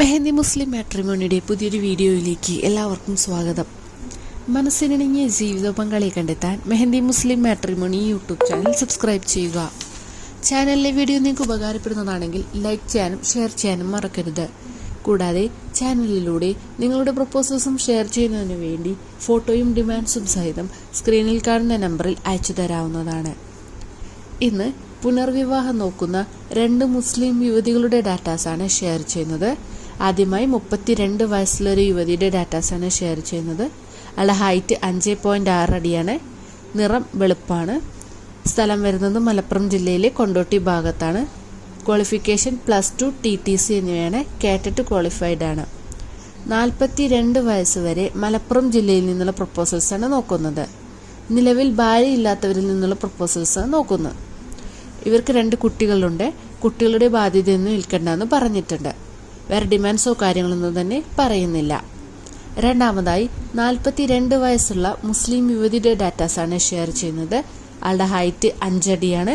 മെഹന്തി മുസ്ലിം മാട്രിമോണിയുടെ പുതിയൊരു വീഡിയോയിലേക്ക് എല്ലാവർക്കും സ്വാഗതം. മനസ്സിനിണങ്ങിയ ജീവിത പങ്കാളിയെ കണ്ടെത്താൻ മെഹന്തി മുസ്ലിം മാട്രിമോണി യൂട്യൂബ് ചാനൽ സബ്സ്ക്രൈബ് ചെയ്യുക. ചാനലിലെ വീഡിയോ നിങ്ങൾക്ക് ഉപകാരപ്പെടുന്നതാണെങ്കിൽ ലൈക്ക് ചെയ്യാനും ഷെയർ ചെയ്യാനും മറക്കരുത്. കൂടാതെ ചാനലിലൂടെ നിങ്ങളുടെ പ്രപ്പോസൽസും ഷെയർ ചെയ്യുന്നതിന് വേണ്ടി ഫോട്ടോയും ഡിമാൻഡ്സും സഹിതം സ്ക്രീനിൽ കാണുന്ന നമ്പറിൽ അയച്ചു തരാവുന്നതാണ്. ഇന്ന് പുനർവിവാഹം നോക്കുന്ന 2 മുസ്ലിം യുവതികളുടെ ഡാറ്റാസാണ് ഷെയർ ചെയ്യുന്നത്. ആദ്യമായി 32 വയസ്സുള്ളൊരു യുവതിയുടെ ഡാറ്റാസാണ് ഷെയർ ചെയ്യുന്നത്. അയാളുടെ ഹൈറ്റ് 5.6 അടിയാണ്. നിറം വെളുപ്പാണ്. സ്ഥലം വരുന്നത് മലപ്പുറം ജില്ലയിലെ കൊണ്ടോട്ടി ഭാഗത്താണ്. ക്വാളിഫിക്കേഷൻ +2 TTC എന്നിവയാണ്. കേട്ടിട്ട് ക്വാളിഫൈഡ് ആണ്. 42 വയസ്സ് വരെ മലപ്പുറം ജില്ലയിൽ നിന്നുള്ള പ്രപ്പോസൽസാണ് നോക്കുന്നത്. നിലവിൽ ഭാര്യയില്ലാത്തവരിൽ നിന്നുള്ള പ്രപ്പോസൽസാണ് നോക്കുന്നത്. ഇവർക്ക് 2 കുട്ടികളുണ്ട്. കുട്ടികളുടെ ബാധ്യതയൊന്നും ഏൽക്കണ്ടെന്ന് പറഞ്ഞിട്ടുണ്ട്. വേറെ ഡിമാൻഡ്സോ കാര്യങ്ങളൊന്നും തന്നെ പറയുന്നില്ല. രണ്ടാമതായി 42 വയസ്സുള്ള മുസ്ലിം യുവതിയുടെ ഡാറ്റാസാണ് ഷെയർ ചെയ്യുന്നത്. ആളുടെ ഹൈറ്റ് 5 അടിയാണ്.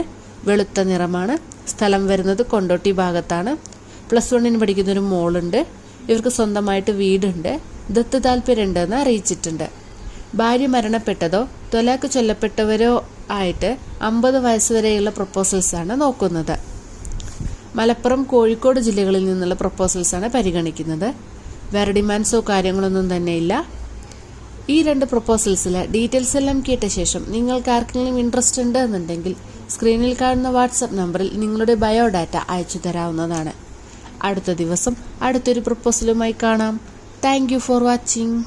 വെളുത്ത നിറമാണ്. സ്ഥലം വരുന്നത് കൊണ്ടോട്ടി ഭാഗത്താണ്. +1 പഠിക്കുന്നൊരു മോളുണ്ട്. ഇവർക്ക് സ്വന്തമായിട്ട് വീടുണ്ട്. ദത്ത് താല്പര്യമുണ്ടെന്ന് അറിയിച്ചിട്ടുണ്ട്. ഭാര്യ മരണപ്പെട്ടതോ ത്വലാക്ക് ചൊല്ലപ്പെട്ടവരോ ആയിട്ട് 50 വയസ്സ് വരെയുള്ള പ്രപ്പോസൽസാണ് നോക്കുന്നത്. മലപ്പുറം, കോഴിക്കോട് ജില്ലകളിൽ നിന്നുള്ള പ്രപ്പോസൽസാണ് പരിഗണിക്കുന്നത്. വേറെ ഡിമാൻഡ്സോ കാര്യങ്ങളൊന്നും തന്നെ ഇല്ല. ഈ 2 പ്രപ്പോസൽസിലെ ഡീറ്റെയിൽസ് എല്ലാം കേട്ട ശേഷം നിങ്ങൾക്ക് ആർക്കെങ്കിലും ഇൻട്രസ്റ്റ് ഉണ്ട് എന്നുണ്ടെങ്കിൽ സ്ക്രീനിൽ കാണുന്ന വാട്സപ്പ് നമ്പറിൽ നിങ്ങളുടെ ബയോഡാറ്റ അയച്ചു തരാവുന്നതാണ്. അടുത്ത ദിവസം അടുത്തൊരു പ്രപ്പോസലുമായി കാണാം. Thank you for watching.